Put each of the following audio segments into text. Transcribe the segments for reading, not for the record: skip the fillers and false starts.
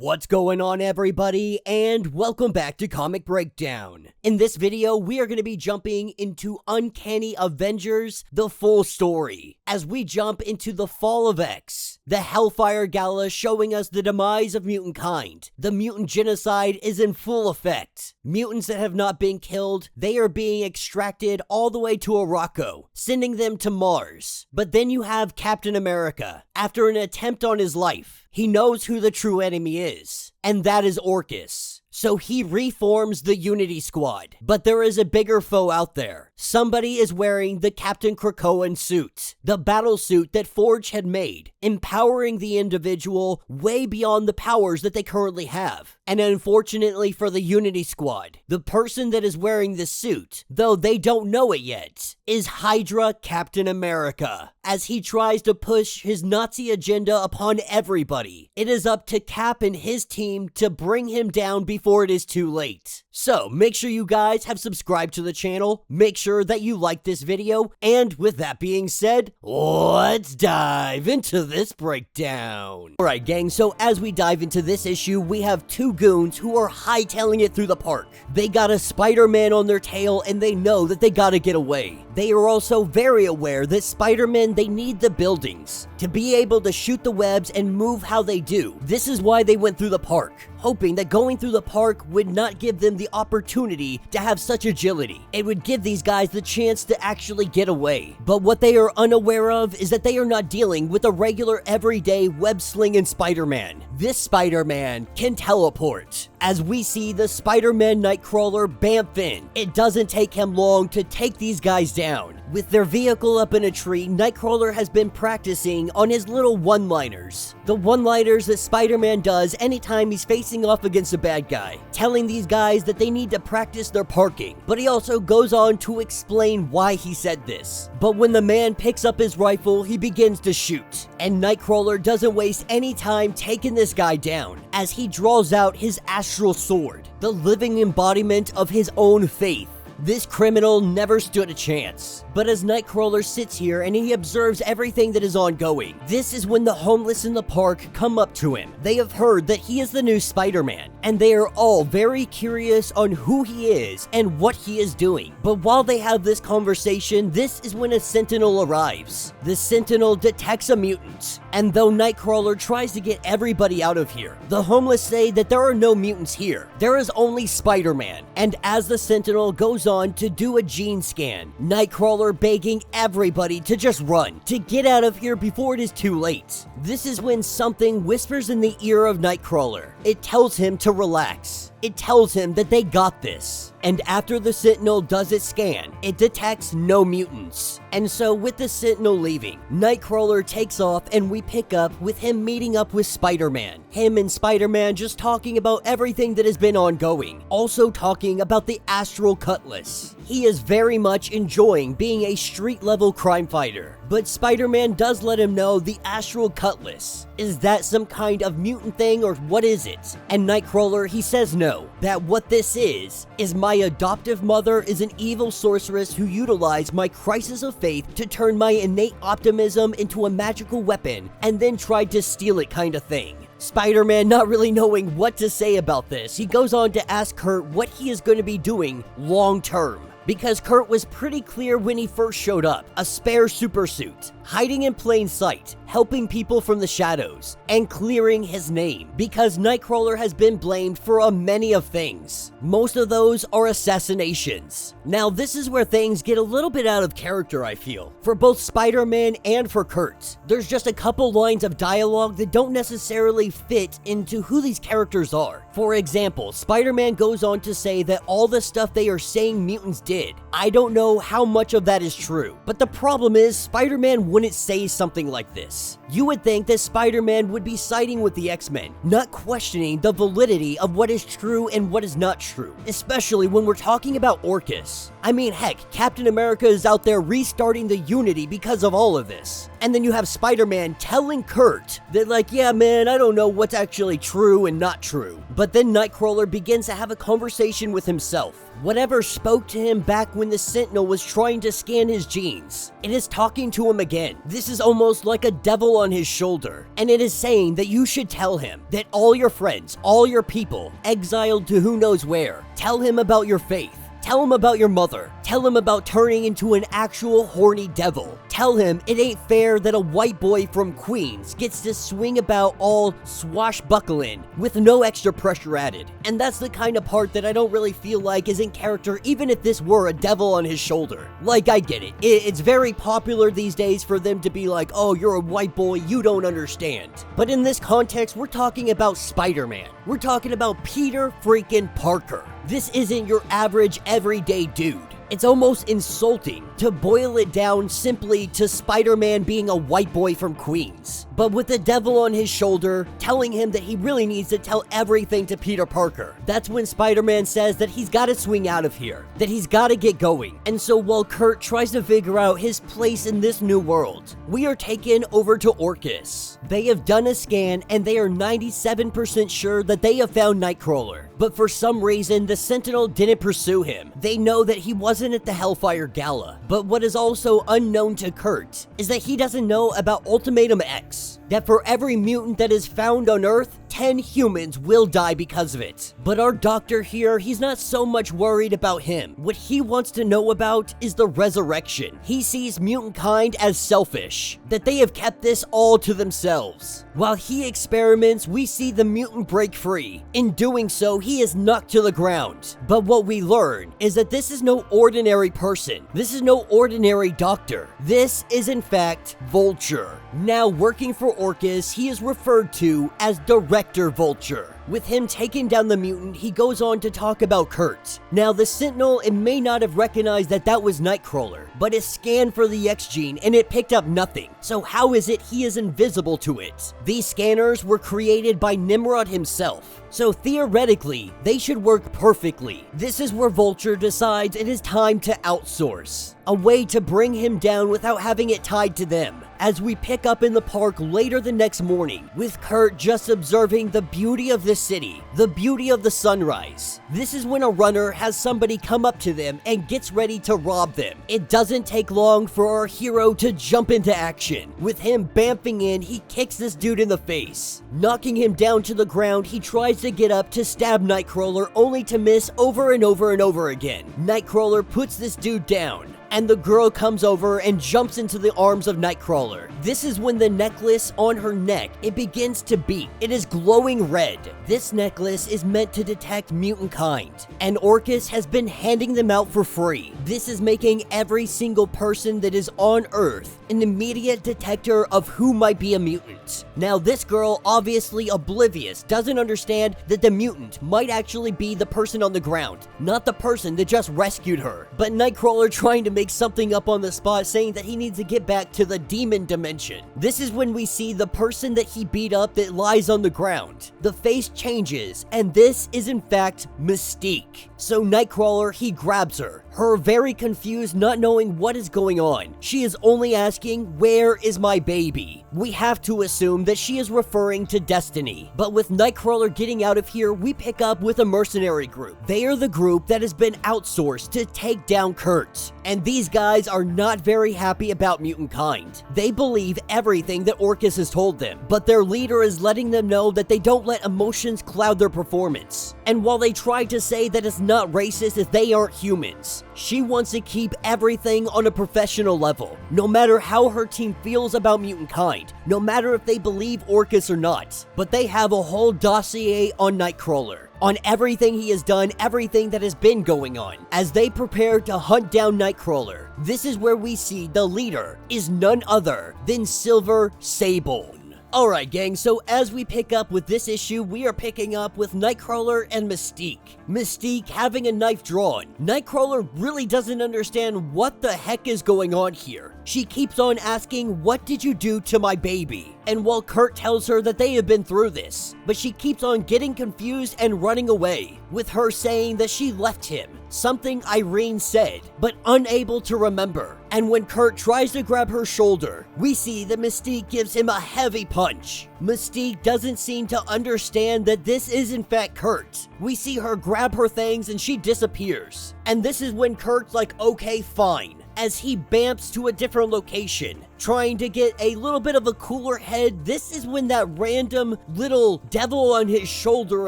What's going on, everybody, and welcome back to Comic Breakdown. In this video, we are going to be jumping into Uncanny Avengers, the full story, as we jump into the Fall of X, the Hellfire Gala showing us the demise of mutant kind. The mutant genocide is in full effect. Mutants that have not been killed, they are being extracted all the way to Orocco, sending them to Mars. But then you have Captain America. After an attempt on his life, he knows who the true enemy is, and that is Orcus. So he reforms the Unity Squad. But there is a bigger foe out there. Somebody is wearing the Captain Krakoan suit, the battle suit that Forge had made, empowering the individual way beyond the powers that they currently have. And unfortunately for the Unity Squad, the person that is wearing this suit, though they don't know it yet, is Hydra Captain America. As he tries to push his Nazi agenda upon everybody, it is up to Cap and his team to bring him down before it is too late. So make sure you guys have subscribed to the channel, make sure that you like this video, and with that being said, let's dive into this breakdown. Alright gang, so as we dive into this issue, we have two goons who are hightailing it through the park. They got a Spider-Man on their tail and they know that they gotta get away. They are also very aware that Spider-Man, they need the buildings to be able to shoot the webs and move how they do. This is why they went through the park, hoping that going through the park would not give them the opportunity to have such agility. It would give these guys the chance to actually get away. But what they are unaware of is that they are not dealing with a regular everyday web-slinging Spider-Man. This Spider-Man can teleport. As we see the Spider-Man Nightcrawler bamf in, it doesn't take him long to take these guys down. With their vehicle up in a tree, Nightcrawler has been practicing on his little one-liners. The one-liners that Spider-Man does anytime he's facing off against a bad guy, telling these guys that they need to practice their parking. But he also goes on to explain why he said this. But when the man picks up his rifle, he begins to shoot. And Nightcrawler doesn't waste any time taking this guy down, as he draws out his astral sword, the living embodiment of his own faith. This criminal never stood a chance. But as Nightcrawler sits here and he observes everything that is ongoing, this is when the homeless in the park come up to him. They have heard that he is the new Spider-Man, and they are all very curious on who he is and what he is doing. But while they have this conversation, this is when a Sentinel arrives. The Sentinel detects a mutant, and though Nightcrawler tries to get everybody out of here, the homeless say that there are no mutants here. There is only Spider-Man. And as the Sentinel goes on to do a gene scan, Nightcrawler begging everybody to just run, to get out of here before it is too late. This is when something whispers in the ear of Nightcrawler. It tells him to relax. It tells him that they got this. And after the Sentinel does its scan, it detects no mutants. And so with the Sentinel leaving, Nightcrawler takes off and we pick up with him meeting up with Spider-Man. Him and Spider-Man just talking about everything that has been ongoing. Also talking about the Astral Cutlass. He is very much enjoying being a street-level crime fighter. But Spider-Man does let him know the Astral Cutlass. Is that some kind of mutant thing or what is it? And Nightcrawler, he says no. That what this is my adoptive mother is an evil sorceress who utilized my crisis of faith to turn my innate optimism into a magical weapon and then tried to steal it kind of thing. Spider-Man not really knowing what to say about this, he goes on to ask Kurt what he is going to be doing long term. Because Kurt was pretty clear when he first showed up, a spare super suit, hiding in plain sight, helping people from the shadows, and clearing his name, because Nightcrawler has been blamed for many of things. Most of those are assassinations. Now this is where things get a little bit out of character, I feel, for both Spider-Man and for Kurt. There's just a couple lines of dialogue that don't necessarily fit into who these characters are. For example, Spider-Man goes on to say that all the stuff they are saying mutants did. I don't know how much of that is true, but the problem is Spider-Man wouldn't say something like this. You would think that Spider-Man would be siding with the X-Men, not questioning the validity of what is true and what is not true, especially when we're talking about Orcus. I mean, heck, Captain America is out there restarting the Unity because of all of this. And then you have Spider-Man telling Kurt that like, yeah man, I don't know what's actually true and not true. But then Nightcrawler begins to have a conversation with himself. Whatever spoke to him back when the Sentinel was trying to scan his genes, it is talking to him again. This is almost like a devil on his shoulder, and it is saying that you should tell him that all your friends, all your people, exiled to who knows where, tell him about your faith. Tell him about your mother. Tell him about turning into an actual horny devil. Tell him it ain't fair that a white boy from Queens gets to swing about all swashbuckling with no extra pressure added. And that's the kind of part that I don't really feel like is in character even if this were a devil on his shoulder. Like, I get it. It's very popular these days for them to be like, oh, you're a white boy, you don't understand. But in this context, we're talking about Spider-Man. We're talking about Peter freaking Parker. This isn't your average everyday dude. It's almost insulting to boil it down simply to Spider-Man being a white boy from Queens, but with the devil on his shoulder telling him that he really needs to tell everything to Peter Parker. That's when Spider-Man says that he's got to swing out of here, that he's got to get going. And so while Kurt tries to figure out his place in this new world, we are taken over to Orchis. They have done a scan and they are 97% sure that they have found Nightcrawler. But for some reason, the Sentinel didn't pursue him. They know that he wasn't at the Hellfire Gala. But what is also unknown to Kurt is that he doesn't know about Ultimatum X. That for every mutant that is found on Earth, 10 humans will die because of it. But our doctor here, he's not so much worried about him. What he wants to know about is the resurrection. He sees mutant kind as selfish, that they have kept this all to themselves. While he experiments, we see the mutant break free. In doing so, he is knocked to the ground. But what we learn is that this is no ordinary person. This is no ordinary doctor. This is in fact Vulture. Now working for Orcus, he is referred to as Director Vulture. With him taking down the mutant, he goes on to talk about Kurt. Now, the Sentinel, it may not have recognized that that was Nightcrawler, but it scanned for the X gene and it picked up nothing. So how is it he is invisible to it? These scanners were created by Nimrod himself. So theoretically, they should work perfectly. This is where Vulture decides it is time to outsource, a way to bring him down without having it tied to them. As we pick up in the park later the next morning, with Kurt just observing the beauty of the city, the beauty of the sunrise. This is when a runner has somebody come up to them and gets ready to rob them. It doesn't take long for our hero to jump into action. With him bamfing in, he kicks this dude in the face. Knocking him down to the ground, he tries to get up to stab Nightcrawler only to miss over and over and over again. Nightcrawler puts this dude down, and the girl comes over and jumps into the arms of Nightcrawler. This is when the necklace on her neck, it begins to beat. It is glowing red. This necklace is meant to detect mutant kind, and Orcus has been handing them out for free. This is making every single person that is on Earth an immediate detector of who might be a mutant. Now, this girl, obviously oblivious, doesn't understand that the mutant might actually be the person on the ground, not the person that just rescued her. But Nightcrawler trying to make something up on the spot, saying that he needs to get back to the demon dimension. This is when we see the person that he beat up that lies on the ground. The face changes, and this is in fact Mystique. So Nightcrawler, he grabs her very confused, not knowing what is going on. She is only asking, where is my baby? We have to assume that she is referring to Destiny. But with Nightcrawler getting out of here, we pick up with a mercenary group. They are the group that has been outsourced to take down Kurt. And these guys are not very happy about mutant kind. They believe everything that Orcus has told them, but their leader is letting them know that they don't let emotions cloud their performance. And while they try to say that it's not racist if they aren't humans, she wants to keep everything on a professional level, no matter how her team feels about mutant kind, no matter if they believe Orcus or not. But they have a whole dossier on Nightcrawler, on everything he has done, everything that has been going on. As they prepare to hunt down Nightcrawler, this is where we see the leader is none other than Silver Sable. Alright gang, so as we pick up with this issue, we are picking up with Nightcrawler and Mystique. Mystique having a knife drawn. Nightcrawler really doesn't understand what the heck is going on here. She keeps on asking, what did you do to my baby? And while Kurt tells her that they have been through this, but she keeps on getting confused and running away, with her saying that she left him something Irene said, but unable to remember. And when Kurt tries to grab her shoulder, we see that Mystique gives him a heavy punch. Mystique doesn't seem to understand that this is in fact Kurt. We see her grab her things and she disappears. And this is when Kurt's like, okay, fine, as he bamps to a different location, trying to get a little bit of a cooler head. This is when that random little devil on his shoulder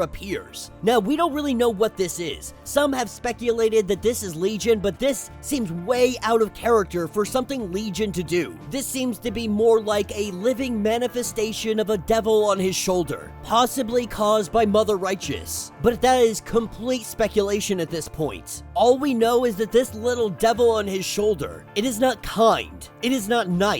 appears. Now, we don't really know what this is. Some have speculated that this is Legion, but this seems way out of character for something Legion to do. This seems to be more like a living manifestation of a devil on his shoulder, possibly caused by Mother Righteous. But that is complete speculation at this point. All we know is that this little devil on his shoulder, it is not kind, it is not nice.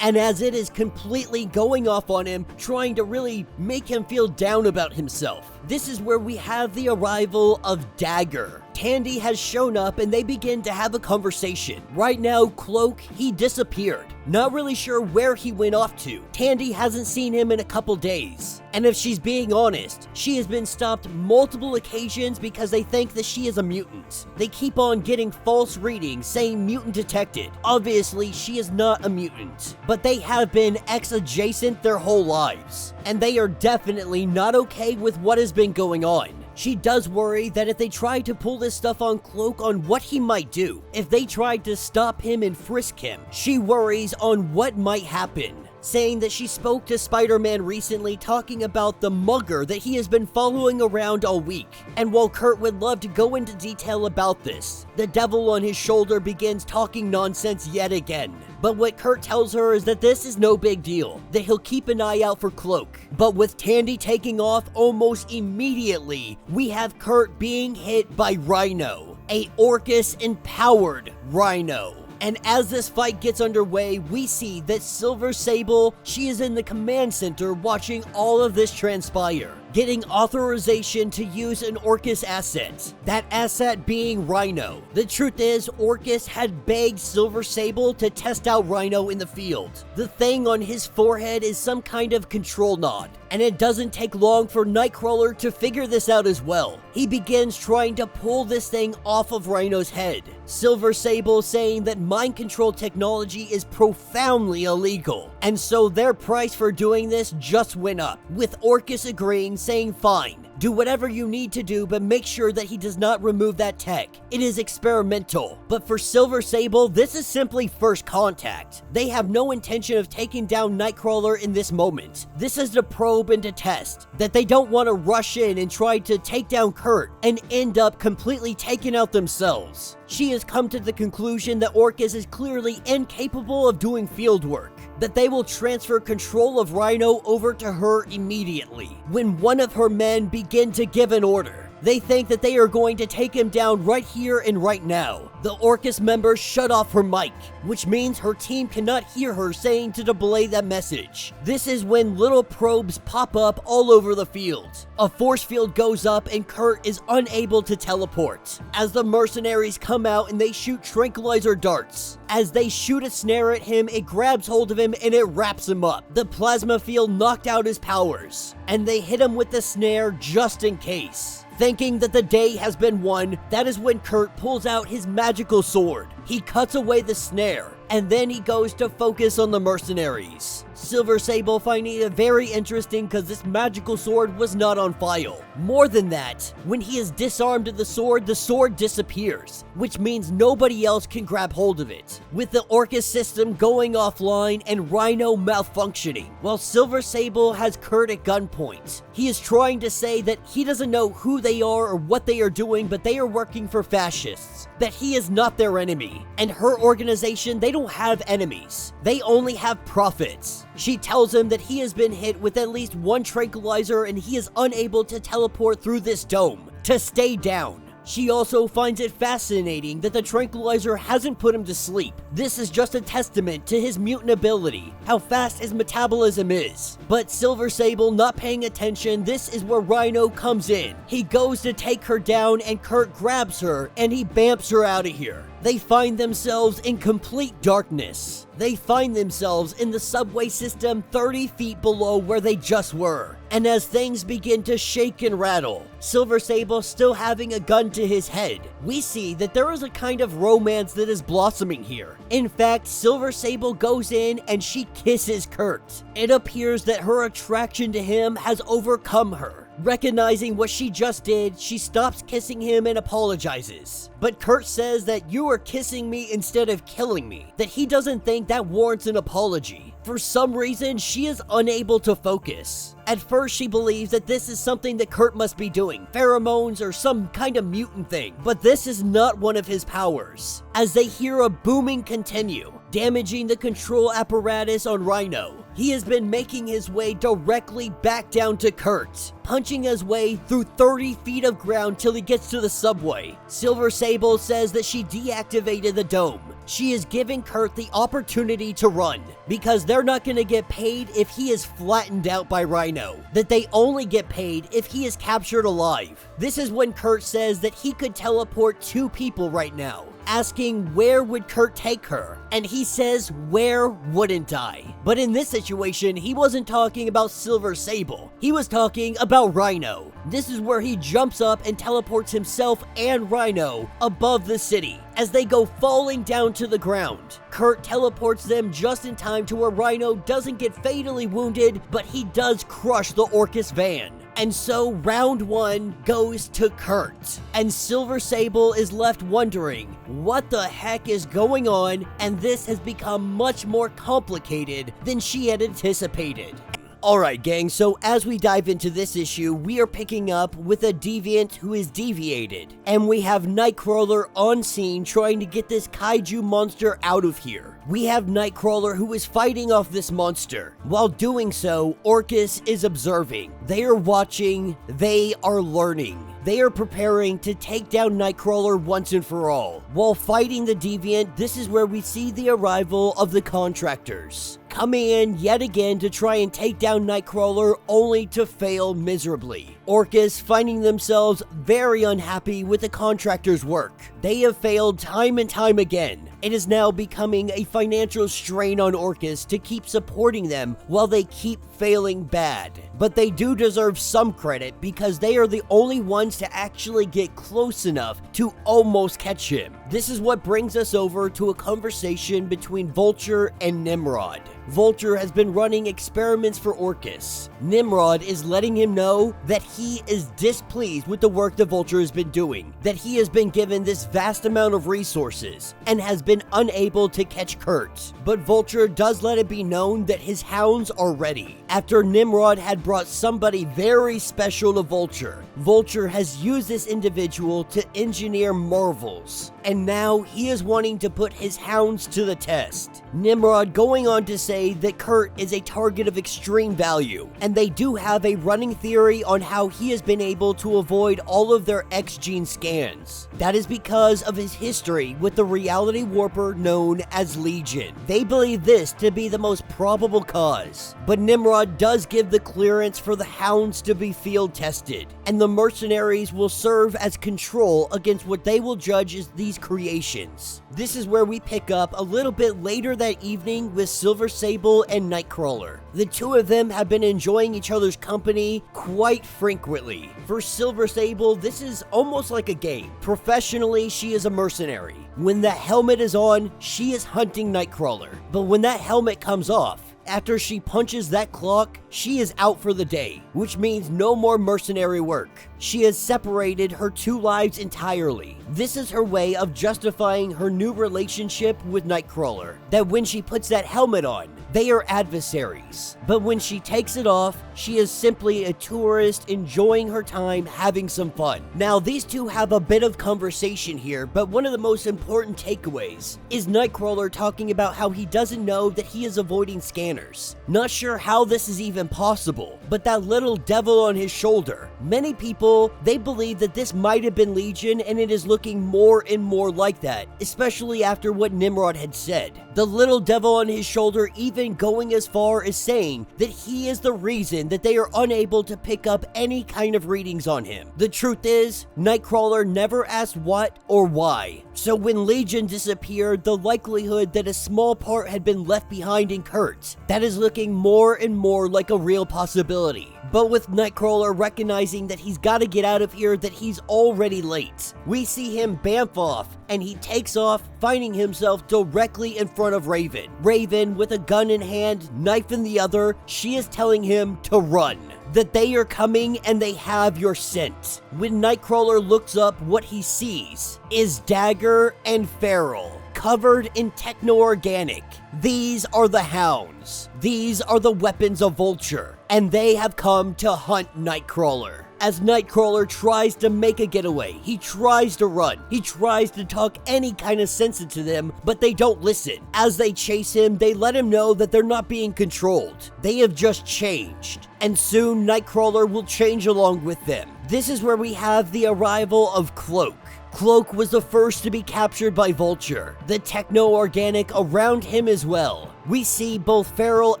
And as it is completely going off on him, trying to really make him feel down about himself, this is where we have the arrival of Dagger. Tandy has shown up and they begin to have a conversation. Right now, Cloak, he disappeared. Not really sure where he went off to. Tandy hasn't seen him in a couple days. And if she's being honest, she has been stopped multiple occasions because they think that she is a mutant. They keep on getting false readings saying mutant detected. Obviously, she is not a mutant, but they have been X-adjacent their whole lives. And they are definitely not okay with what has been going on. She does worry that if they try to pull this stuff on Cloak on what he might do, if they tried to stop him and frisk him, she worries on what might happen, saying that she spoke to Spider-Man recently talking about the mugger that he has been following around all week. And while Kurt would love to go into detail about this, the devil on his shoulder begins talking nonsense yet again. But what Kurt tells her is that this is no big deal, that he'll keep an eye out for Cloak. But with Tandy taking off almost immediately, we have Kurt being hit by Rhino, a Orcus-empowered Rhino. And as this fight gets underway, we see that Silver Sable, she is in the command center watching all of this transpire, getting authorization to use an Orcus asset, that asset being Rhino. The truth is, Orcus had begged Silver Sable to test out Rhino in the field. The thing on his forehead is some kind of control nod, and it doesn't take long for Nightcrawler to figure this out as well. He begins trying to pull this thing off of Rhino's head. Silver Sable saying that mind control technology is profoundly illegal, and so their price for doing this just went up, with Orcus agreeing, saying fine, do whatever you need to do, but make sure that he does not remove that tech. It is experimental. But for Silver Sable, this is simply first contact. They have no intention of taking down Nightcrawler in this moment. This is to probe and to test, that they don't want to rush in and try to take down Kurt and end up completely taken out themselves. She has come to the conclusion that Orcus is clearly incapable of doing field work, that they will transfer control of Rhino over to her immediately. When one of her men begin to give an order, they think that they are going to take him down right here and right now. The Orcus member shut off her mic, which means her team cannot hear her saying to delay that message. This is when little probes pop up all over the field. A force field goes up and Kurt is unable to teleport, as the mercenaries come out and they shoot tranquilizer darts. As they shoot a snare at him, it grabs hold of him and it wraps him up. The plasma field knocked out his powers, and they hit him with the snare just in case. Thinking that the day has been won, that is when Kurt pulls out his magical sword. He cuts away the snare, and then he goes to focus on the mercenaries. Silver Sable finding it very interesting because this magical sword was not on file. More than that, when he is disarmed of the sword disappears, which means nobody else can grab hold of it, with the Orcus system going offline and Rhino malfunctioning, while Silver Sable has Kurt at gunpoint. He is trying to say that he doesn't know who they are or what they are doing, but they are working for fascists, that he is not their enemy, and her organization, they don't have enemies. They only have profits. She tells him that he has been hit with at least one tranquilizer and he is unable to teleport through this dome to stay down. She also finds it fascinating that the tranquilizer hasn't put him to sleep. This is just a testament to his mutant ability, how fast his metabolism is. But Silver Sable not paying attention, this is where Rhino comes in. He goes to take her down and Kurt grabs her and he bamps her out of here. They find themselves in complete darkness. They find themselves in the subway system 30 feet below where they just were. And as things begin to shake and rattle, Silver Sable still having a gun to his head, we see that there is a kind of romance that is blossoming here. In fact, Silver Sable goes in and she kisses Kurt. It appears that her attraction to him has overcome her. Recognizing what she just did, she stops kissing him and apologizes. But Kurt says that you are kissing me instead of killing me, that he doesn't think that warrants an apology. For some reason, she is unable to focus. At first, she believes that this is something that Kurt must be doing, pheromones or some kind of mutant thing, but this is not one of his powers. As they hear a booming continue, damaging the control apparatus on Rhino, he has been making his way directly back down to Kurt, punching his way through 30 feet of ground till he gets to the subway. Silver Sable says that she deactivated the dome. She is giving Kurt the opportunity to run, because they're not going to get paid if he is flattened out by Rhino, that they only get paid if he is captured alive. This is when Kurt says that he could teleport 2 people right now, asking where would Kurt take her, and he says where wouldn't I? But in this situation, he wasn't talking about Silver Sable, he was talking about Rhino. This is where he jumps up and teleports himself and Rhino above the city. As they go falling down to the ground, Kurt teleports them just in time to where Rhino doesn't get fatally wounded, but he does crush the Orcus van. And so round 1 goes to Kurt, and Silver Sable is left wondering what the heck is going on, and this has become much more complicated than she had anticipated. Alright gang, so as we dive into this issue, we are picking up with a deviant who is deviated, and we have Nightcrawler on scene trying to get this kaiju monster out of here. We have Nightcrawler who is fighting off this monster. While doing so, Orchis is observing. They are watching, they are learning. They are preparing to take down Nightcrawler once and for all. While fighting the deviant, this is where we see the arrival of the contractors, coming in yet again to try and take down Nightcrawler, only to fail miserably. Orcus finding themselves very unhappy with the contractors' work. They have failed time and time again. It is now becoming a financial strain on Orcus to keep supporting them while they keep failing bad. But they do deserve some credit because they are the only ones to actually get close enough to almost catch him. This is what brings us over to a conversation between Vulture and Nimrod. Vulture has been running experiments for Orcus. Nimrod is letting him know that he is displeased with the work the Vulture has been doing, that he has been given this vast amount of resources and has been unable to catch Kurt. But Vulture does let it be known that his hounds are ready. After Nimrod had brought somebody very special to Vulture, Vulture has used this individual to engineer marvels, and now he is wanting to put his hounds to the test. Nimrod going on to say that Kurt is a target of extreme value, and they do have a running theory on how he has been able to avoid all of their X-gene scans. That is because of his history with the reality warper known as Legion. They believe this to be the most probable cause, but Nimrod does give the clearance for the hounds to be field tested, and the mercenaries will serve as control against what they will judge as these creations. This is where we pick up a little bit later that evening with Silver Sable and Nightcrawler. The two of them have been enjoying each other's company quite frequently. For Silver Sable, this is almost like a game. Professionally, she is a mercenary. When that helmet is on, she is hunting Nightcrawler. But when that helmet comes off, after she punches that clock, she is out for the day, which means no more mercenary work. She has separated her 2 lives entirely. This is her way of justifying her new relationship with Nightcrawler, that when she puts that helmet on, they are adversaries. But when she takes it off, she is simply a tourist enjoying her time having some fun. Now, these two have a bit of conversation here, but one of the most important takeaways is Nightcrawler talking about how he doesn't know that he is avoiding scanners. Not sure how this is even possible, but that little devil on his shoulder. Many people, they believe that this might have been Legion, and it is looking more and more like that, especially after what Nimrod had said. The little devil on his shoulder even going as far as saying that he is the reason that they are unable to pick up any kind of readings on him. The truth is, Nightcrawler never asked what or why. So when Legion disappeared, the likelihood that a small part had been left behind in Kurt, that is looking more and more like a real possibility. But with Nightcrawler recognizing that he's got to get out of here, that he's already late, we see him bamf off, and he takes off, finding himself directly in front of Raven. Raven, with a gun in hand, knife in the other, she is telling him to run. That they are coming and they have your scent. When Nightcrawler looks up, what he sees is Dagger and Feral, covered in techno-organic. These are the Hounds. These are the weapons of Vulture, and they have come to hunt Nightcrawler. As Nightcrawler tries to make a getaway, he tries to run, he tries to talk any kind of sense into them, but they don't listen. As they chase him, they let him know that they're not being controlled. They have just changed, and soon Nightcrawler will change along with them. This is where we have the arrival of Cloak. Cloak was the first to be captured by Vulture, the techno-organic around him as well. We see both Feral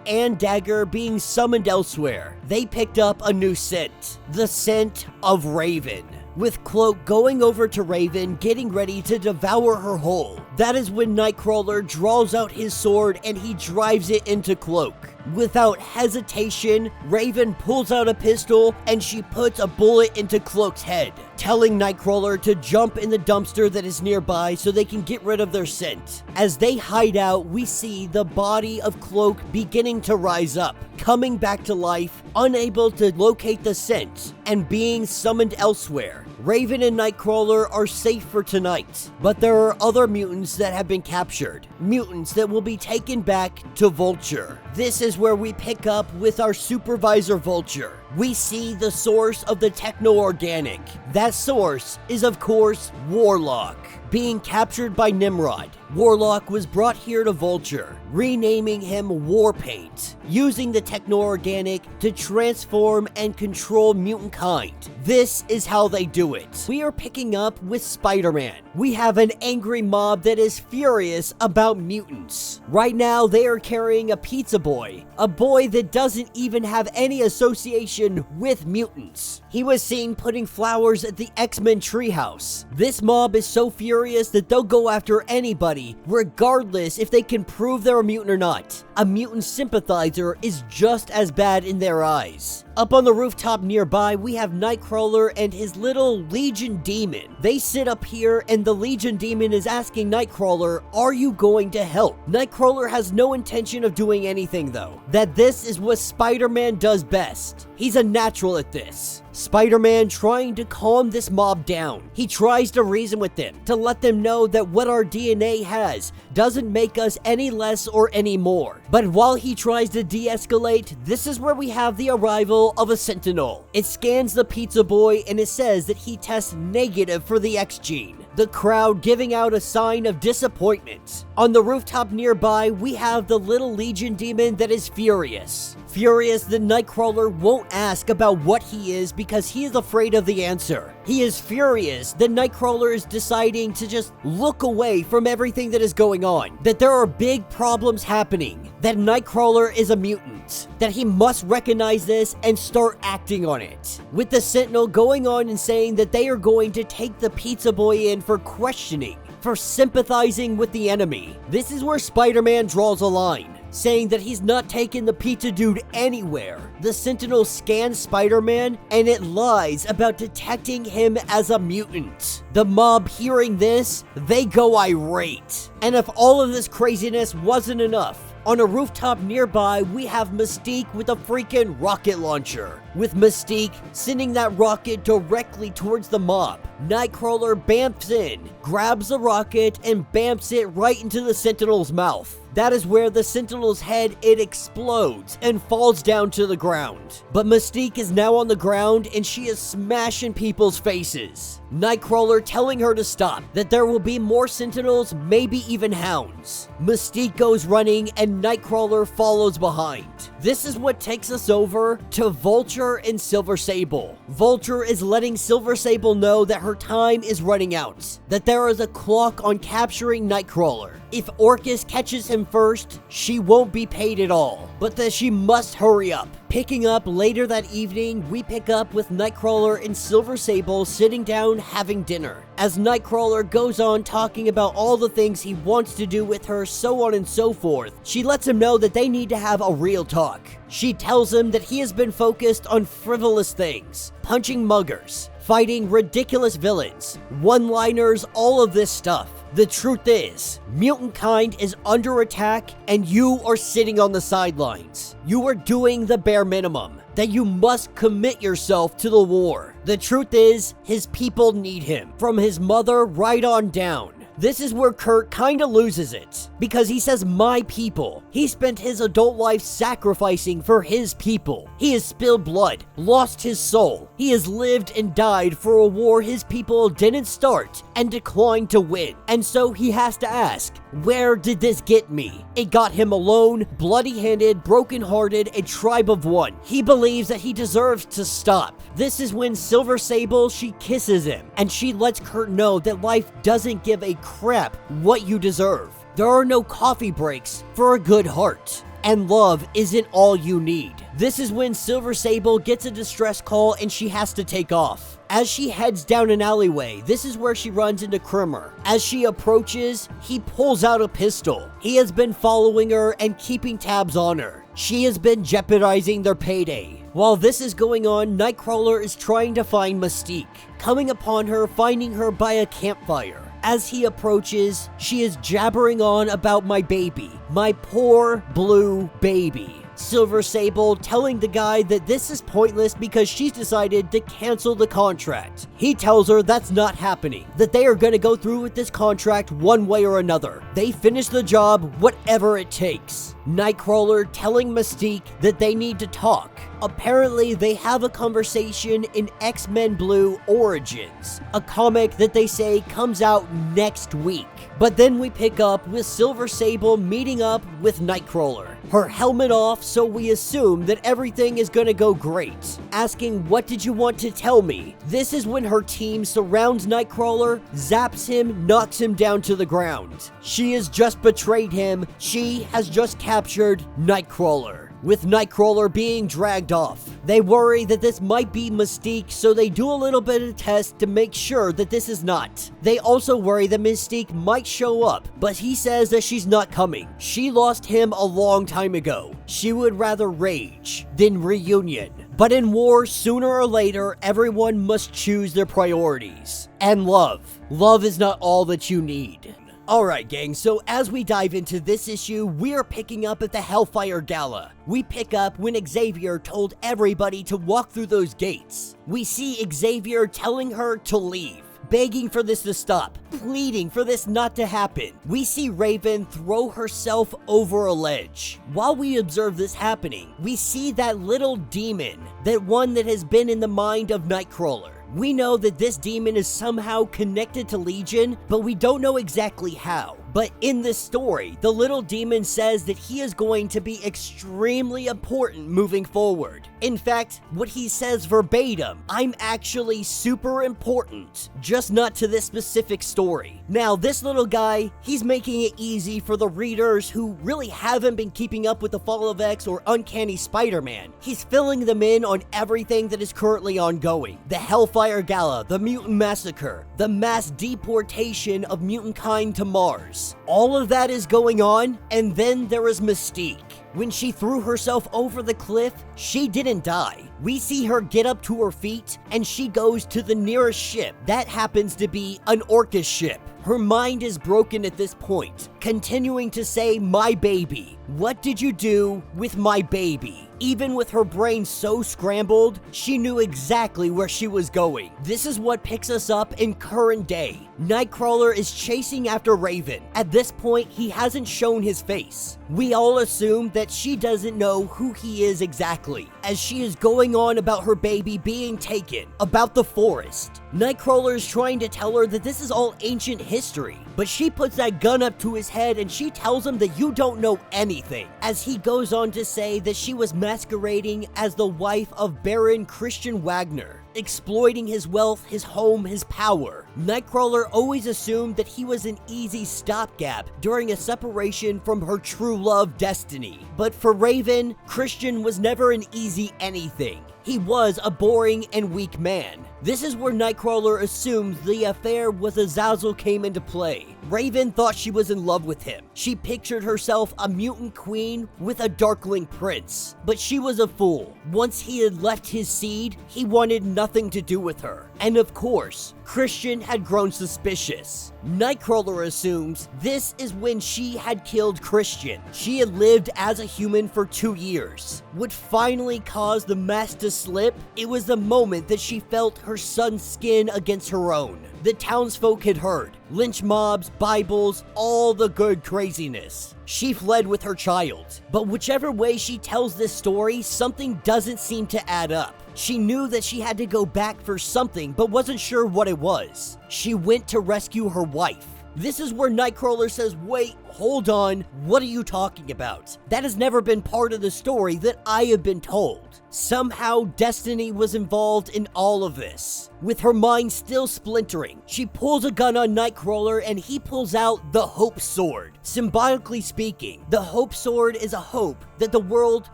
and Dagger being summoned elsewhere. They picked up a new scent, the scent of Raven. With Cloak going over to Raven, getting ready to devour her whole. That is when Nightcrawler draws out his sword and he drives it into Cloak. Without hesitation, Raven pulls out a pistol and she puts a bullet into Cloak's head, telling Nightcrawler to jump in the dumpster that is nearby so they can get rid of their scent. As they hide out, we see the body of Cloak beginning to rise up, coming back to life, unable to locate the scent, and being summoned elsewhere. Raven and Nightcrawler are safe for tonight, but there are other mutants that have been captured. Mutants that will be taken back to Vulture. This is where we pick up with our supervisor Vulture. We see the source of the techno-organic. That source is, of course, Warlock, being captured by Nimrod. Warlock was brought here to Vulture, renaming him Warpaint, using the techno-organic to transform and control mutant kind. This is how they do it. We are picking up with Spider-Man. We have an angry mob that is furious about mutants. Right now, they are carrying a pizza boy, a boy that doesn't even have any association with mutants. He was seen putting flowers at the X-Men treehouse. This mob is so furious that they'll go after anybody, regardless if they can prove they're a mutant or not. A mutant sympathizer is just as bad in their eyes. Up on the rooftop nearby, we have Nightcrawler and his little Legion demon. They sit up here and the Legion demon is asking Nightcrawler, are you going to help? Nightcrawler has no intention of doing anything though. That this is what Spider-Man does best. He's a natural at this. Spider-Man trying to calm this mob down. He tries to reason with them, to let them know that what our DNA has doesn't make us any less or any more. But while he tries to de-escalate, this is where we have the arrival of a Sentinel. It scans the pizza boy and it says that he tests negative for the X gene. The crowd giving out a sign of disappointment. On the rooftop nearby, we have the little Legion demon that is furious. Furious that Nightcrawler won't ask about what he is because he is afraid of the answer. He is furious that Nightcrawler is deciding to just look away from everything that is going on. That there are big problems happening. That Nightcrawler is a mutant. That he must recognize this and start acting on it. With the Sentinel going on and saying that they are going to take the pizza boy in for questioning, for sympathizing with the enemy. This is where Spider-Man draws a line, saying that he's not taking the pizza dude anywhere. The Sentinel scans Spider-Man and it lies about detecting him as a mutant. The mob hearing this, they go irate. And if all of this craziness wasn't enough, on a rooftop nearby, we have Mystique with a freaking rocket launcher. With Mystique sending that rocket directly towards the mob. Nightcrawler bamps in, grabs the rocket, and bamps it right into the Sentinel's mouth. That is where the Sentinel's head, it explodes and falls down to the ground. But Mystique is now on the ground and she is smashing people's faces. Nightcrawler telling her to stop, that there will be more Sentinels, maybe even Hounds. Mystique goes running and Nightcrawler follows behind. This is what takes us over to Vulture and Silver Sable. Vulture is letting Silver Sable know that her time is running out, that there is a clock on capturing Nightcrawler. if Orcus catches him first, she won't be paid at all, but that she must hurry up. Picking up later that evening, we pick up with Nightcrawler and Silver Sable sitting down having dinner. As Nightcrawler goes on talking about all the things he wants to do with her, so on and so forth, she lets him know that they need to have a real talk. She tells him that he has been focused on frivolous things, punching muggers, fighting ridiculous villains, one-liners, all of this stuff. The truth is, mutant kind is under attack and you are sitting on the sidelines. You are doing the bare minimum, that you must commit yourself to the war. The truth is, his people need him, from his mother right on down. This is where Kurt kinda loses it, because he says my people. He spent his adult life sacrificing for his people. He has spilled blood, lost his soul. He has lived and died for a war his people didn't start and declined to win. And so he has to ask, where did this get me? It got him alone, bloody-handed, broken-hearted, a tribe of one. He believes that he deserves to stop. This is when Silver Sable, she kisses him, and she lets Kurt know that life doesn't give a crap what you deserve. There are no coffee breaks for a good heart, and love isn't all you need. This is when Silver Sable gets a distress call and she has to take off. As she heads down an alleyway, this is where she runs into Krimmer. As she approaches, he pulls out a pistol. He has been following her and keeping tabs on her. She has been jeopardizing their payday. While this is going on, Nightcrawler is trying to find Mystique, coming upon her, finding her by a campfire. As he approaches, she is jabbering on about my baby, my poor blue baby. Silver Sable telling the guy that this is pointless because she's decided to cancel the contract. He tells her that's not happening, that they are going to go through with this contract one way or another. They finish the job, whatever it takes. Nightcrawler telling Mystique that they need to talk. Apparently, they have a conversation in X-Men Blue Origins, a comic that they say comes out next week. But then we pick up with Silver Sable meeting up with Nightcrawler. Her helmet off, so we assume that everything is gonna go great. Asking, what did you want to tell me? This is when her team surrounds Nightcrawler, zaps him, knocks him down to the ground. She has just betrayed him. She has just captured Nightcrawler. With Nightcrawler being dragged off, they worry that this might be Mystique, so they do a little bit of test to make sure that this is not. They also worry that Mystique might show up, but he says that she's not coming. She lost him a long time ago. She would rather rage than reunion. But in war, sooner or later, everyone must choose their priorities. And love. Love is not all that you need. Alright gang, so as we dive into this issue, we are picking up at the Hellfire Gala. We pick up when Xavier told everybody to walk through those gates. We see Xavier telling her to leave, begging for this to stop, pleading for this not to happen. We see Raven throw herself over a ledge. While we observe this happening, we see that little demon, that one that has been in the mind of Nightcrawler. We know that this demon is somehow connected to Legion, but we don't know exactly how. But in this story, the little demon says that he is going to be extremely important moving forward. In fact, what he says verbatim, I'm actually super important, just not to this specific story. Now, this little guy, he's making it easy for the readers who really haven't been keeping up with the Fall of X or Uncanny Spider-Man. He's filling them in on everything that is currently ongoing. The Hellfire Gala, the Mutant Massacre, the mass deportation of mutant kind to Mars. All of that is going on, and then there is Mystique. When she threw herself over the cliff, she didn't die. We see her get up to her feet, and she goes to the nearest ship. That happens to be an Orchis ship. Her mind is broken at this point, continuing to say, my baby. What did you do with my baby? Even with her brain so scrambled, she knew exactly where she was going. This is what picks us up in current day. Nightcrawler is chasing after Raven. At this point, he hasn't shown his face. We all assume that she doesn't know who he is exactly, as she is going on about her baby being taken, about the forest. Nightcrawler is trying to tell her that this is all ancient history, but she puts that gun up to his head and she tells him that you don't know anything, as he goes on to say that she was masquerading as the wife of Baron Christian Wagner. exploiting his wealth, his home, his power. Nightcrawler always assumed that he was an easy stopgap during a separation from her true love, Destiny. But for Raven, Christian was never an easy anything. He was a boring and weak man. This is where Nightcrawler assumed the affair with Azazel came into play. Raven thought she was in love with him. She pictured herself a mutant queen with a darkling prince. But she was a fool. Once he had left his seed, he wanted nothing to do with her. And of course, Christian had grown suspicious. Nightcrawler assumes this is when she had killed Christian. She had lived as a human for 2 years. What finally caused the mask to slip? It was the moment that she felt her son's skin against her own. The townsfolk had heard. Lynch mobs, Bibles, all the good craziness. She fled with her child. But whichever way she tells this story, something doesn't seem to add up. She knew that she had to go back for something, but wasn't sure what it was. She went to rescue her wife. This is where Nightcrawler says, wait, hold on, what are you talking about? That has never been part of the story that I have been told. Somehow, Destiny was involved in all of this. With her mind still splintering, she pulls a gun on Nightcrawler and he pulls out the Hope Sword. Symbolically speaking, the Hope Sword is a hope that the world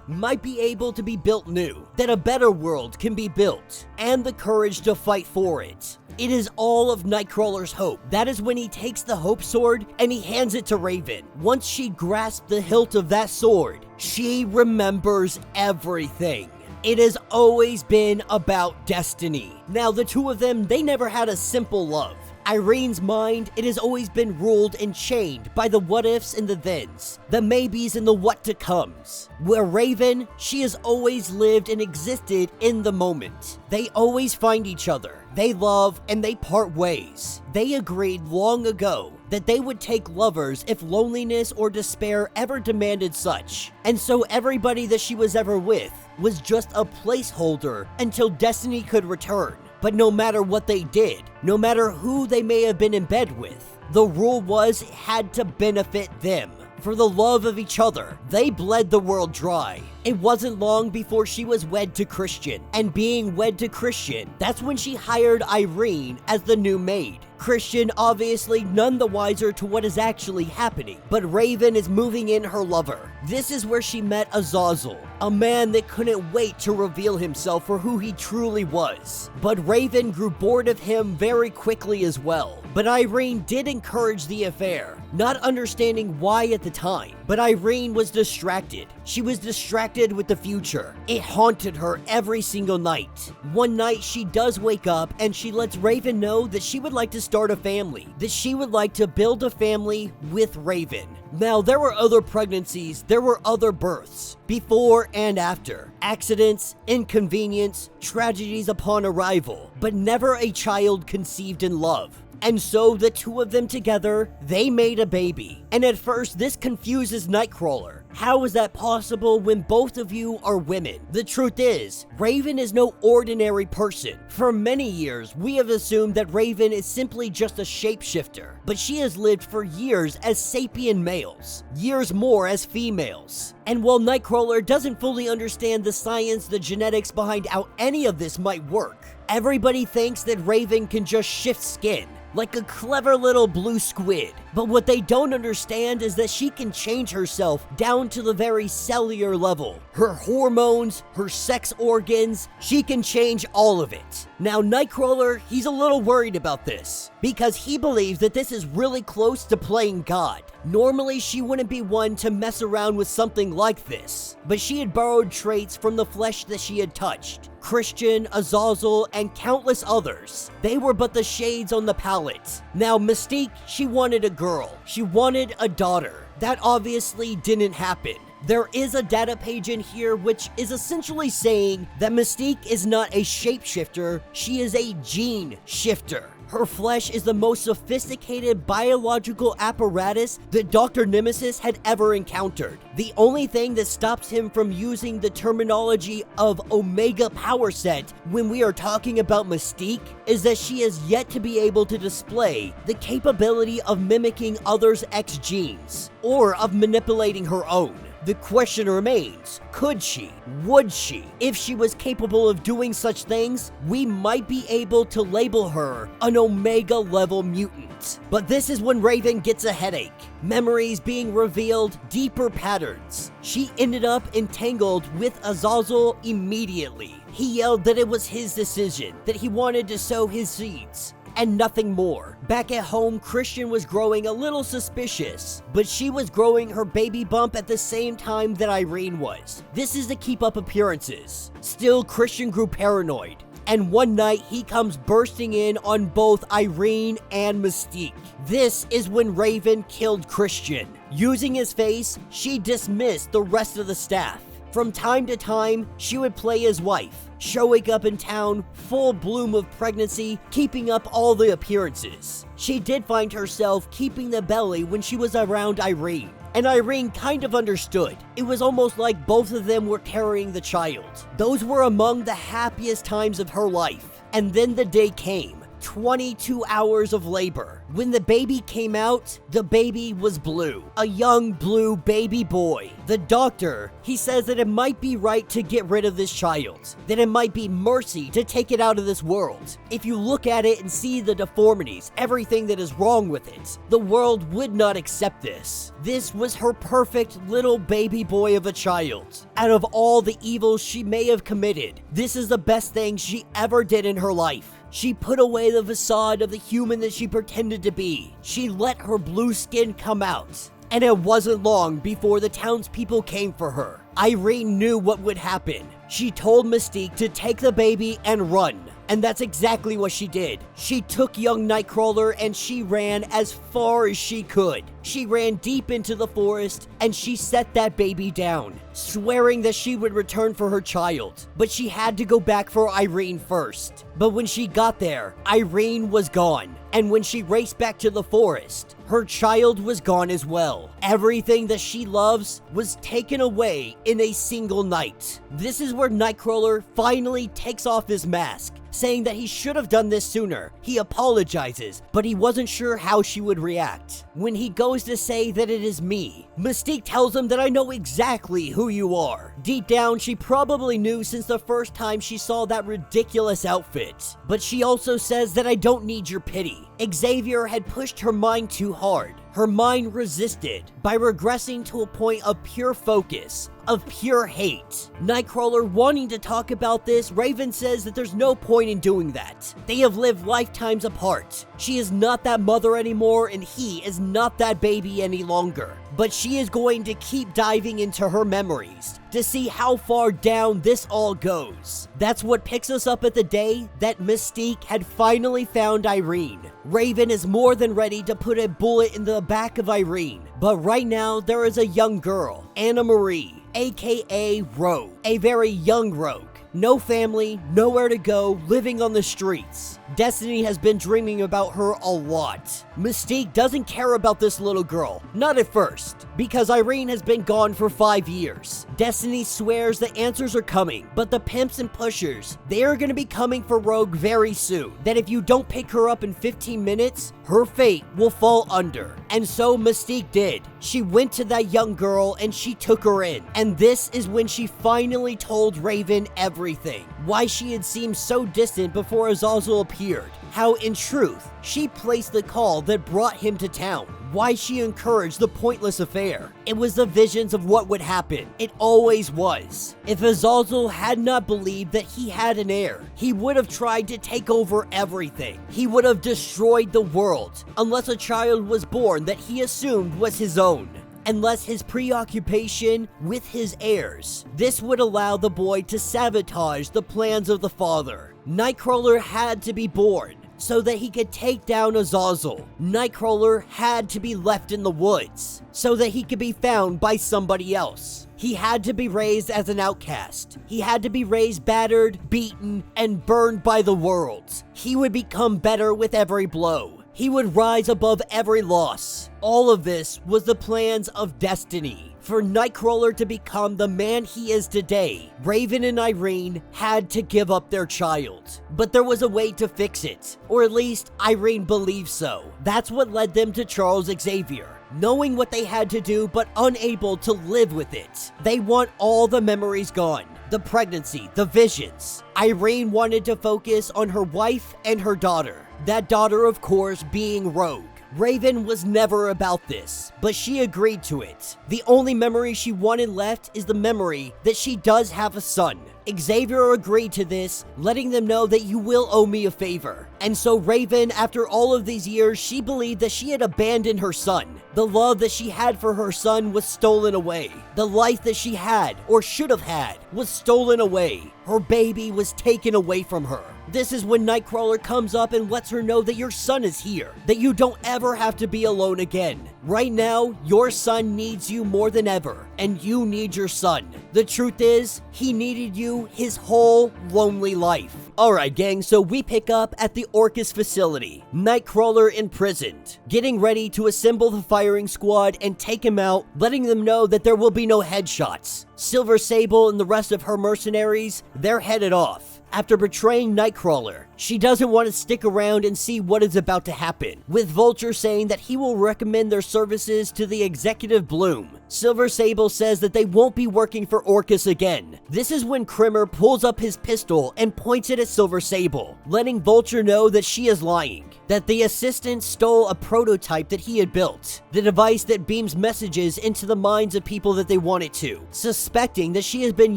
might be able to be built new, that a better world can be built, and the courage to fight for it. It is all of Nightcrawler's hope. That is when he takes the Hope Sword and he hands it to Raven. Once she grasps the hilt of that sword, she remembers everything. It has always been about Destiny. Now, the two of them, they never had a simple love. Irene's mind, it has always been ruled and chained by the what-ifs and the thens, the maybes and the what-to-comes. Where Raven, she has always lived and existed in the moment. They always find each other. They love and they part ways. They agreed long ago that they would take lovers if loneliness or despair ever demanded such. And so everybody that she was ever with was just a placeholder until Destiny could return. But no matter what they did, no matter who they may have been in bed with, the rule was it had to benefit them. For the love of each other, they bled the world dry. It wasn't long before she was wed to Christian, and being wed to Christian, that's when she hired Irene as the new maid. Christian obviously none the wiser to what is actually happening, but Raven is moving in her lover. This is where she met Azazel, a man that couldn't wait to reveal himself for who he truly was. But Raven grew bored of him very quickly as well. But Irene did encourage the affair, not understanding why at the time. But Irene was distracted. She was distracted with the future. It haunted her every single night. One night she does wake up and she lets Raven know that she would like to start a family, that she would like to build a family with Raven. Now, there were other pregnancies, there were other births, before and after, accidents, inconvenience, tragedies upon arrival, but never a child conceived in love. And so the two of them together, they made a baby. And at first, this confuses Nightcrawler. How is that possible when both of you are women? The truth is, Raven is no ordinary person. For many years, we have assumed that Raven is simply just a shapeshifter, but she has lived for years as sapient males, years more as females. And while Nightcrawler doesn't fully understand the science, the genetics behind how any of this might work, everybody thinks that Raven can just shift skin, like a clever little blue squid. But what they don't understand is that she can change herself down to the very cellular level. Her hormones, her sex organs, she can change all of it. Now, Nightcrawler, he's a little worried about this, because he believes that this is really close to playing God. Normally, she wouldn't be one to mess around with something like this, but she had borrowed traits from the flesh that she had touched. Christian, Azazel, and countless others. They were but the shades on the palette. Now, Mystique, she wanted a girl. She wanted a daughter. That obviously didn't happen. There is a data page in here which is essentially saying that Mystique is not a shapeshifter, she is a gene shifter. Her flesh is the most sophisticated biological apparatus that Dr. Nemesis had ever encountered. The only thing that stops him from using the terminology of Omega Power Set when we are talking about Mystique is that she has yet to be able to display the capability of mimicking others' X genes, or of manipulating her own. The question remains, could she? Would she? If she was capable of doing such things, we might be able to label her an Omega level mutant. But this is when Raven gets a headache. Memories being revealed, deeper patterns. She ended up entangled with Azazel immediately. He yelled that it was his decision, that he wanted to sow his seeds, and nothing more. Back at home, Christian was growing a little suspicious, but she was growing her baby bump at the same time that Irene was. This is to keep up appearances. Still, Christian grew paranoid, and one night he comes bursting in on both Irene and Mystique. This is when Raven killed Christian. Using his face, she dismissed the rest of the staff. From time to time, she would play his wife, showing up in town full bloom of pregnancy, keeping up all the appearances. She did find herself keeping the belly when she was around Irene, and Irene kind of understood. It was almost like both of them were carrying the child. Those were among the happiest times of her life. And then the day came. 22 hours of labor. When the baby came out, the baby was blue. A young blue baby boy. The doctor, he says that it might be right to get rid of this child. That it might be mercy to take it out of this world. If you look at it and see the deformities, everything that is wrong with it, the world would not accept this. This was her perfect little baby boy of a child. Out of all the evils she may have committed, this is the best thing she ever did in her life. She put away the facade of the human that she pretended to be. She let her blue skin come out. And it wasn't long before the townspeople came for her. Irene knew what would happen. She told Mystique to take the baby and run. And that's exactly what she did. She took young Nightcrawler and she ran as far as she could. She ran deep into the forest and she set that baby down, swearing that she would return for her child. But she had to go back for Irene first. But when she got there, Irene was gone. And when she raced back to the forest, her child was gone as well. Everything that she loves was taken away in a single night. This is where Nightcrawler finally takes off his mask, saying that he should have done this sooner. He apologizes, but he wasn't sure how she would react. When he goes to say that it is me, Mystique tells him that I know exactly who you are. Deep down, she probably knew since the first time she saw that ridiculous outfit. But she also says that I don't need your pity. Xavier had pushed her mind too hard. Her mind resisted by regressing to a point of pure focus, of pure hate. Nightcrawler wanting to talk about this, Raven says that there's no point in doing that. They have lived lifetimes apart. She is not that mother anymore and he is not that baby any longer. But she is going to keep diving into her memories to see how far down this all goes. That's what picks us up at the day that Mystique had finally found Irene. Raven is more than ready to put a bullet in the back of Irene. But right now, there is a young girl, Anna Marie, aka Rogue, a very young Rogue. No family, nowhere to go, living on the streets. Destiny has been dreaming about her a lot. Mystique doesn't care about this little girl, not at first, because Irene has been gone for 5 years. Destiny swears the answers are coming, but the pimps and pushers, they are going to be coming for Rogue very soon. That if you don't pick her up in 15 minutes, her fate will fall under. And so Mystique did. She went to that young girl and she took her in. And this is when she finally told Raven everything. Why she had seemed so distant before Azazel appeared. How, in truth, she placed the call that brought him to town. Why she encouraged the pointless affair. It was the visions of what would happen. It always was. If Azazel had not believed that he had an heir, he would have tried to take over everything. He would have destroyed the world, unless a child was born that he assumed was his own. Unless his preoccupation with his heirs. This would allow the boy to sabotage the plans of the father. Nightcrawler had to be born so that he could take down Azazel. Nightcrawler had to be left in the woods so that he could be found by somebody else. He had to be raised as an outcast. He had to be raised battered, beaten, and burned by the world. He would become better with every blow. He would rise above every loss. All of this was the plans of destiny. For Nightcrawler to become the man he is today, Raven and Irene had to give up their child. But there was a way to fix it, or at least Irene believed so. That's what led them to Charles Xavier. knowing what they had to do but unable to live with it. They want all the memories gone. The pregnancy, the visions. Irene wanted to focus on her wife and her daughter. That daughter, of course, being Rogue. Raven was never about this, but she agreed to it. The only memory she wanted left is the memory that she does have a son. Xavier agreed to this, letting them know that you will owe me a favor. And so Raven, after all of these years, she believed that she had abandoned her son. The love that she had for her son was stolen away. The life that she had, or should have had, was stolen away. Her baby was taken away from her. This is when Nightcrawler comes up and lets her know that your son is here, that you don't ever have to be alone again. Right now, your son needs you more than ever, and you need your son. The truth is, he needed you his whole lonely life. Alright gang, so we pick up at the Orcus facility. Nightcrawler imprisoned, getting ready to assemble the firing squad and take him out, letting them know that there will be no headshots. Silver Sable and the rest of her mercenaries, they're headed off. After betraying Nightcrawler, she doesn't want to stick around and see what is about to happen, with Vulture saying that he will recommend their services to the Executive Bloom. Silver Sable says that they won't be working for Orcus again. This is when Krimmer pulls up his pistol and points it at Silver Sable, letting Vulture know that she is lying, that the assistant stole a prototype that he had built, the device that beams messages into the minds of people that they want it to, suspecting that she has been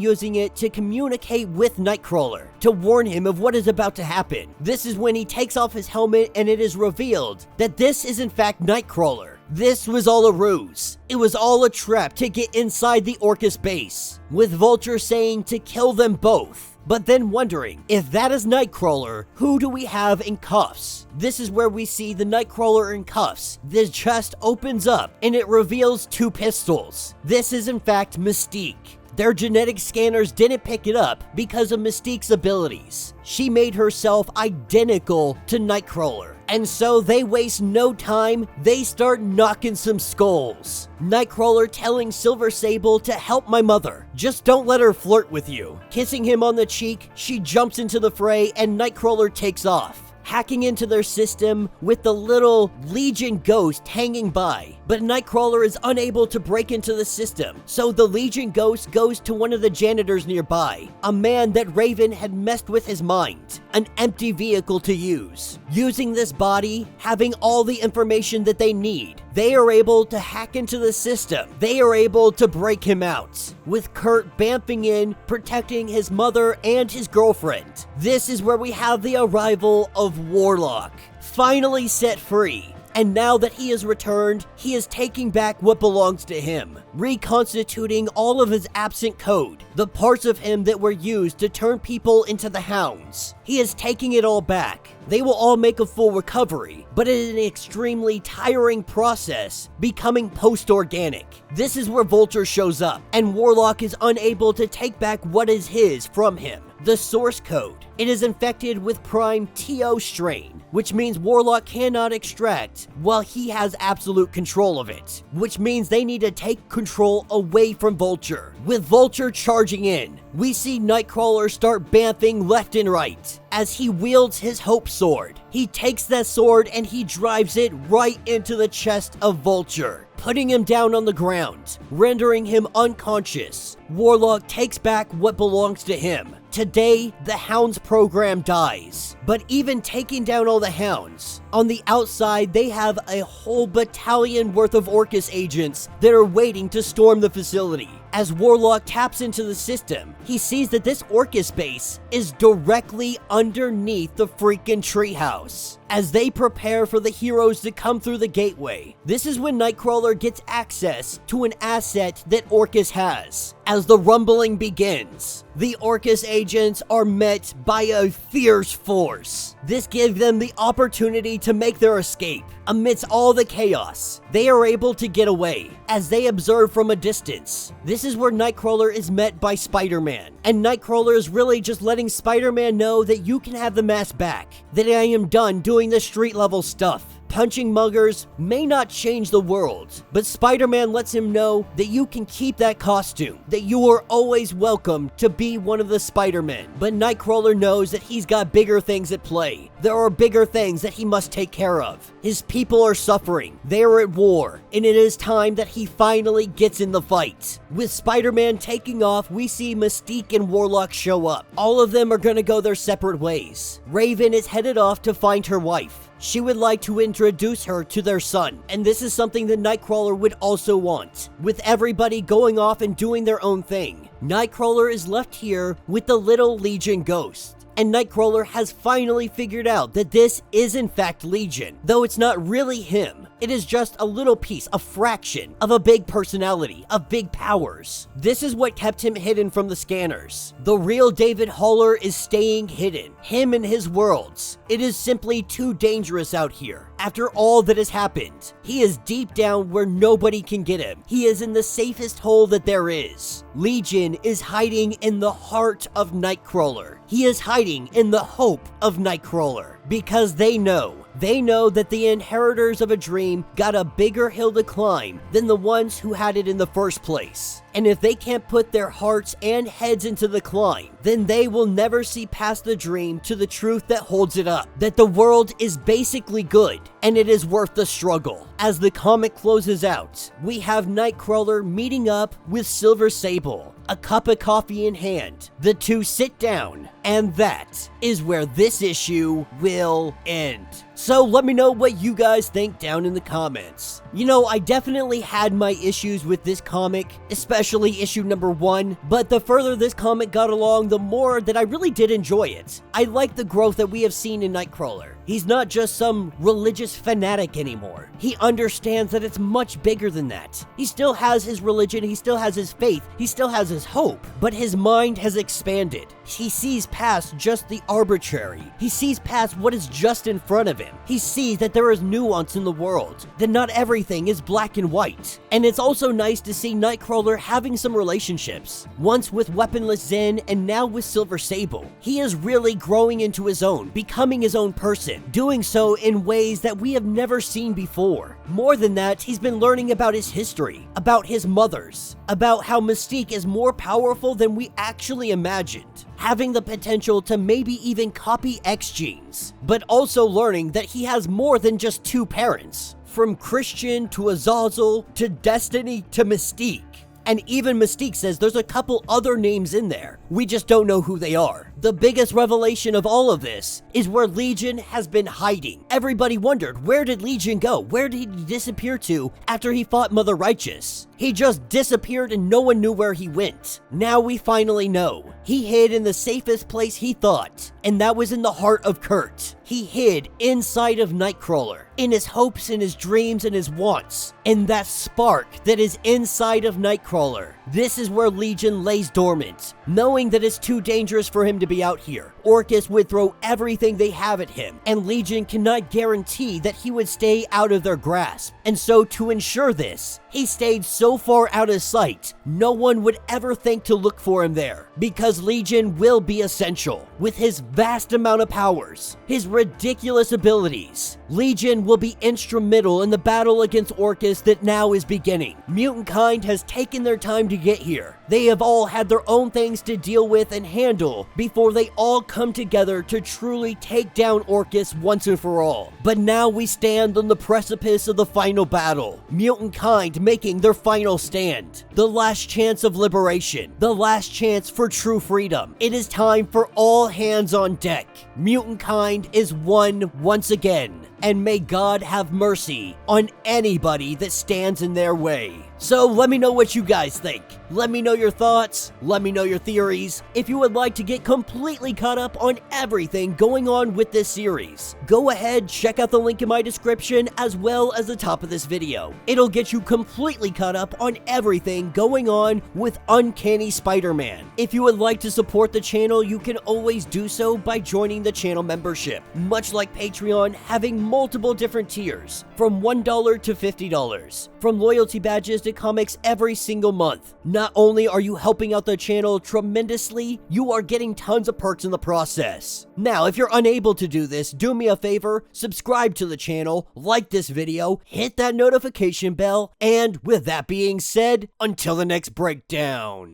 using it to communicate with Nightcrawler, to warn him of what is about to happen. This is when he takes off his helmet and it is revealed that this is in fact Nightcrawler. This was all a ruse. It was all a trap to get inside the Orcus base, with Vulture saying to kill them both. But then wondering, if that is Nightcrawler, who do we have in cuffs? This is where we see the Nightcrawler in cuffs. The chest opens up and it reveals two pistols. This is in fact Mystique. Their genetic scanners didn't pick it up because of Mystique's abilities. She made herself identical to Nightcrawler. And so they waste no time, they start knocking some skulls. Nightcrawler telling Silver Sable to help my mother. Just don't let her flirt with you. Kissing him on the cheek, she jumps into the fray and Nightcrawler takes off, hacking into their system with the little Legion ghost hanging by. But Nightcrawler is unable to break into the system, so the Legion ghost goes to one of the janitors nearby, a man that Raven had messed with his mind, an empty vehicle to use. Using this body, having all the information that they need, they are able to hack into the system. They are able to break him out, with Kurt bamfing in, protecting his mother and his girlfriend. This is where we have the arrival of Warlock, finally set free. And now that he has returned, he is taking back what belongs to him, reconstituting all of his absent code, the parts of him that were used to turn people into the Hounds. He is taking it all back. They will all make a full recovery, but it is an extremely tiring process, becoming post-organic. This is where Vulture shows up, and Warlock is unable to take back what is his from him. The source code. It is infected with Prime TO strain, which means Warlock cannot extract while he has absolute control of it, which means they need to take control away from Vulture. With Vulture charging in, we see Nightcrawler start bamfing left and right as he wields his Hope Sword. He takes that sword and he drives it right into the chest of Vulture, putting him down on the ground, rendering him unconscious. Warlock takes back what belongs to him. Today, the Hounds program dies. But even taking down all the Hounds, on the outside they have a whole battalion worth of Orcus agents that are waiting to storm the facility. As Warlock taps into the system, he sees that this Orcus base is directly underneath the freaking treehouse. As they prepare for the heroes to come through the gateway, this is when Nightcrawler gets access to an asset that Orcus has. As the rumbling begins, the Orcus agents are met by a fierce force. This gives them the opportunity to make their escape. Amidst all the chaos, they are able to get away as they observe from a distance. This is where Nightcrawler is met by Spider-Man, and Nightcrawler is really just letting Spider-Man know that you can have the mask back, that I am done doing the street level stuff. Punching muggers may not change the world, but Spider-Man lets him know that you can keep that costume, that you are always welcome to be one of the Spider-Men. But Nightcrawler knows that he's got bigger things at play. There are bigger things that he must take care of. His people are suffering, they are at war, and it is time that he finally gets in the fight. With Spider-Man taking off, we see Mystique and Warlock show up. All of them are gonna go their separate ways. Raven is headed off to find her wife. She would like to introduce her to their son, and this is something that Nightcrawler would also want. With everybody going off and doing their own thing, Nightcrawler is left here with the little Legion ghost. And Nightcrawler has finally figured out that this is in fact Legion, though it's not really him. It is just a little piece, a fraction of a big personality, of big powers. This is what kept him hidden from the scanners. The real David Haller is staying hidden, him and his worlds. It is simply too dangerous out here. After all that has happened, he is deep down where nobody can get him. He is in the safest hole that there is. Legion is hiding in the heart of Nightcrawler. He is hiding in the hope of Nightcrawler because they know that the inheritors of a dream got a bigger hill to climb than the ones who had it in the first place. And if they can't put their hearts and heads into the climb, then they will never see past the dream to the truth that holds it up. That the world is basically good, and it is worth the struggle. As the comic closes out, we have Nightcrawler meeting up with Silver Sable, a cup of coffee in hand. The two sit down, and that is where this issue will end. So let me know what you guys think down in the comments. You know, I definitely had my issues with this comic, especially issue number 1, but the further this comic got along, the more that I really did enjoy it. I like the growth that we have seen in Nightcrawler. He's not just some religious fanatic anymore. He understands that it's much bigger than that. He still has his religion, he still has his faith, he still has his hope, but his mind has expanded. He sees past just the arbitrary. He sees past what is just in front of him. He sees that there is nuance in the world, that not everything is black and white. And it's also nice to see Nightcrawler having some relationships, once with Weaponless Zen and now with Silver Sable. He is really growing into his own, becoming his own person, doing so in ways that we have never seen before. More than that, he's been learning about his history, about his mothers, about how Mystique is more powerful than we actually imagined, having the potential to maybe even copy X genes, but also learning that he has more than just 2 parents, from Christian to Azazel to Destiny to Mystique. And even Mystique says there's a couple other names in there. We just don't know who they are. The biggest revelation of all of this is where Legion has been hiding. Everybody wondered, where did Legion go? Where did he disappear to after he fought Mother Righteous? He just disappeared and no one knew where he went. Now we finally know. He hid in the safest place he thought, and that was in the heart of Kurt. He hid inside of Nightcrawler, in his hopes and his dreams and his wants, and that spark that is inside of Nightcrawler. This is where Legion lays dormant, knowing that it's too dangerous for him to be out here. Orcus would throw everything they have at him, and Legion cannot guarantee that he would stay out of their grasp. And so to ensure this, he stayed so far out of sight, no one would ever think to look for him there, because Legion will be essential. With his vast amount of powers, his ridiculous abilities, Legion will be instrumental in the battle against Orcus that now is beginning. Mutant kind has taken their time to get here. They have all had their own things to deal with and handle before they all come together to truly take down Orcus once and for all. But now we stand on the precipice of the final battle. Mutant kind making their final stand. The last chance of liberation. The last chance for true freedom. It is time for all hands on deck. Mutant kind is one once again. And may God have mercy on anybody that stands in their way. So let me know what you guys think. Let me know your thoughts. Let me know your theories. If you would like to get completely caught up on everything going on with this series, go ahead, check out the link in my description as well as the top of this video. It'll get you completely caught up on everything going on with Uncanny Spider-Man. If you would like to support the channel, you can always do so by joining the channel membership. Much like Patreon, having multiple different tiers, from $1 to $50, from loyalty badges to comics every single month. Not only are you helping out the channel tremendously, you are getting tons of perks in the process. Now, if you're unable to do this, do me a favor, subscribe to the channel, like this video, hit that notification bell, and with that being said, until the next breakdown.